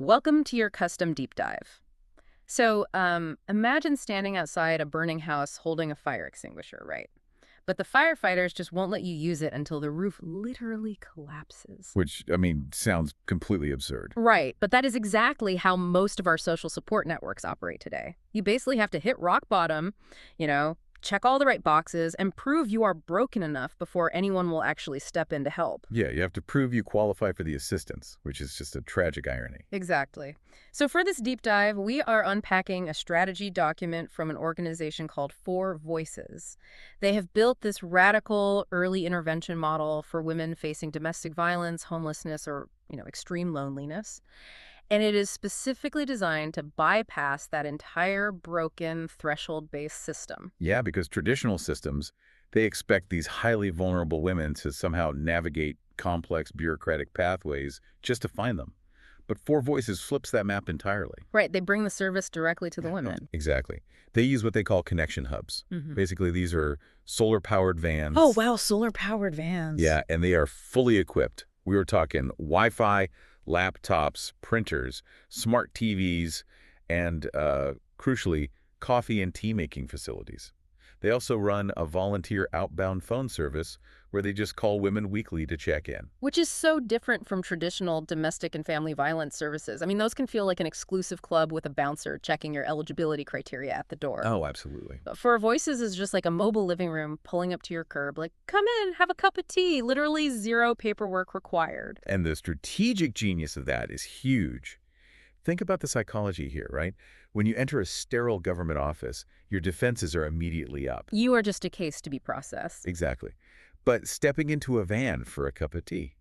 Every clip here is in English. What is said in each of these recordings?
Welcome to your custom deep dive. Imagine standing outside a burning house holding a fire extinguisher, right? But the firefighters just won't let you use it until the roof literally collapses. Which, I mean, sounds completely absurd. Right, but that is exactly how most of our social support networks operate today. You basically have to hit rock bottom, check all the right boxes, and prove you are broken enough before anyone will actually step in to help. Yeah, you have to prove you qualify for the assistance, which is just a tragic irony. Exactly. So for this deep dive, we are unpacking a strategy document from an organization called Four Voices. They have built this radical early intervention model for women facing domestic violence, homelessness, or, extreme loneliness. And it is specifically designed to bypass that entire broken threshold-based system. Yeah, because traditional systems, they expect these highly vulnerable women to somehow navigate complex bureaucratic pathways just to find them. But Four Voices flips that map entirely. Right, they bring the service directly to the women. Exactly. They use what they call connection hubs. Mhm. Basically, these are solar-powered vans. Oh, wow, solar-powered vans. Yeah, and they are fully equipped. We were talking Wi-Fi, laptops, printers, smart TVs, and, crucially, coffee and tea-making facilities. They also run a volunteer outbound phone service where they just call women weekly to check in. Which is so different from traditional domestic and family violence services. I mean, those can feel like an exclusive club with a bouncer checking your eligibility criteria at the door. Oh, absolutely. But For Voices is just like a mobile living room pulling up to your curb, like, come in, have a cup of tea, literally zero paperwork required. And the strategic genius of that is huge. Think about the psychology here, right? When you enter a sterile government office, your defenses are immediately up. You are just a case to be processed. Exactly. But stepping into a van for a cup of tea,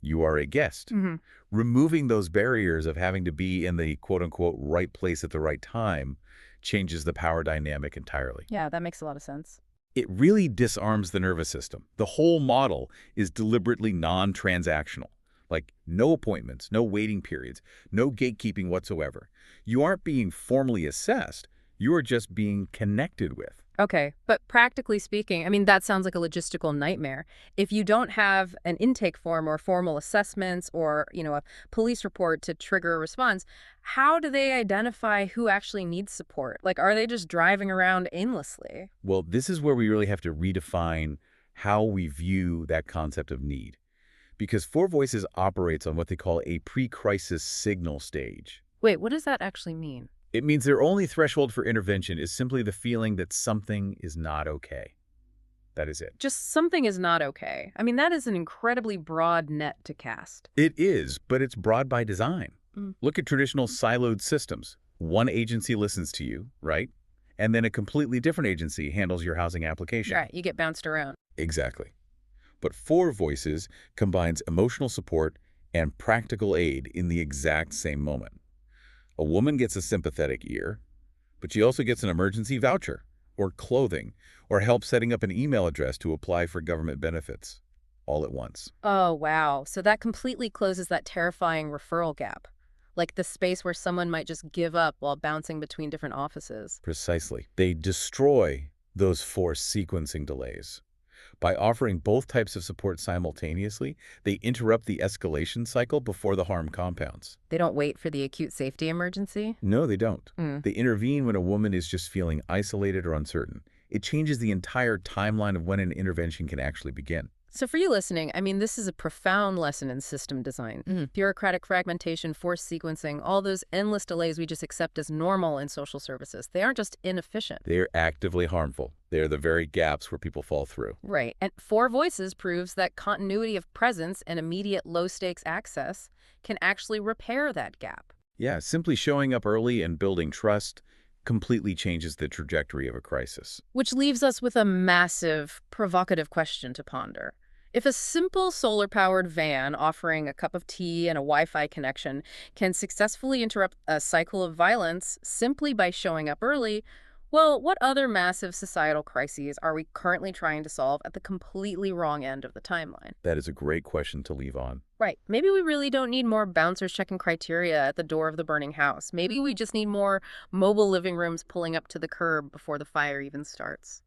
you are a guest. Hmm. Removing those barriers of having to be in the quote-unquote right place at the right time changes the power dynamic entirely. Yeah, that makes a lot of sense. It really disarms the nervous system. The whole model is deliberately non-transactional. Like no appointments, no waiting periods, no gatekeeping whatsoever. You aren't being formally assessed. You are just being connected with. Okay, but practically speaking, I mean, that sounds like a logistical nightmare. If you don't have an intake form or formal assessments or, a police report to trigger a response, how do they identify who actually needs support? Like, are they just driving around aimlessly? Well, this is where we really have to redefine how we view that concept of need. Because Four Voices operates on what they call a pre-crisis signal stage. Wait, what does that actually mean? It means their only threshold for intervention is simply the feeling that something is not okay. That is it. Just something is not okay. I mean, that is an incredibly broad net to cast. It is, but it's broad by design. Mm. Look at traditional siloed systems. One agency listens to you, right? And then a completely different agency handles your housing application. Right, you get bounced around. Exactly. But Four Voices combines emotional support and practical aid in the exact same moment. A woman gets a sympathetic ear, but she also gets an emergency voucher, or clothing, or help setting up an email address to apply for government benefits, all at once. Oh, wow. So that completely closes that terrifying referral gap. Like the space where someone might just give up while bouncing between different offices. Precisely. They destroy those forced sequencing delays. By offering both types of support simultaneously, they interrupt the escalation cycle before the harm compounds. They don't wait for the acute safety emergency? No, they don't. Mm. They intervene when a woman is just feeling isolated or uncertain. It changes the entire timeline of when an intervention can actually begin. So for you listening, I mean, this is a profound lesson in system design. Bureaucratic fragmentation, forced sequencing, all those endless delays we just accept as normal in social services. They aren't just inefficient. They are actively harmful. They are the very gaps where people fall through. Right. And Four Voices proves that continuity of presence and immediate low-stakes access can actually repair that gap. Yeah, simply showing up early and building trust completely changes the trajectory of a crisis. Which leaves us with a massive, provocative question to ponder. If a simple solar-powered van offering a cup of tea and a Wi-Fi connection can successfully interrupt a cycle of violence simply by showing up early, well, what other massive societal crises are we currently trying to solve at the completely wrong end of the timeline? That is a great question to leave on. Right. Maybe we really don't need more bouncers checking criteria at the door of the burning house. Maybe we just need more mobile living rooms pulling up to the curb before the fire even starts.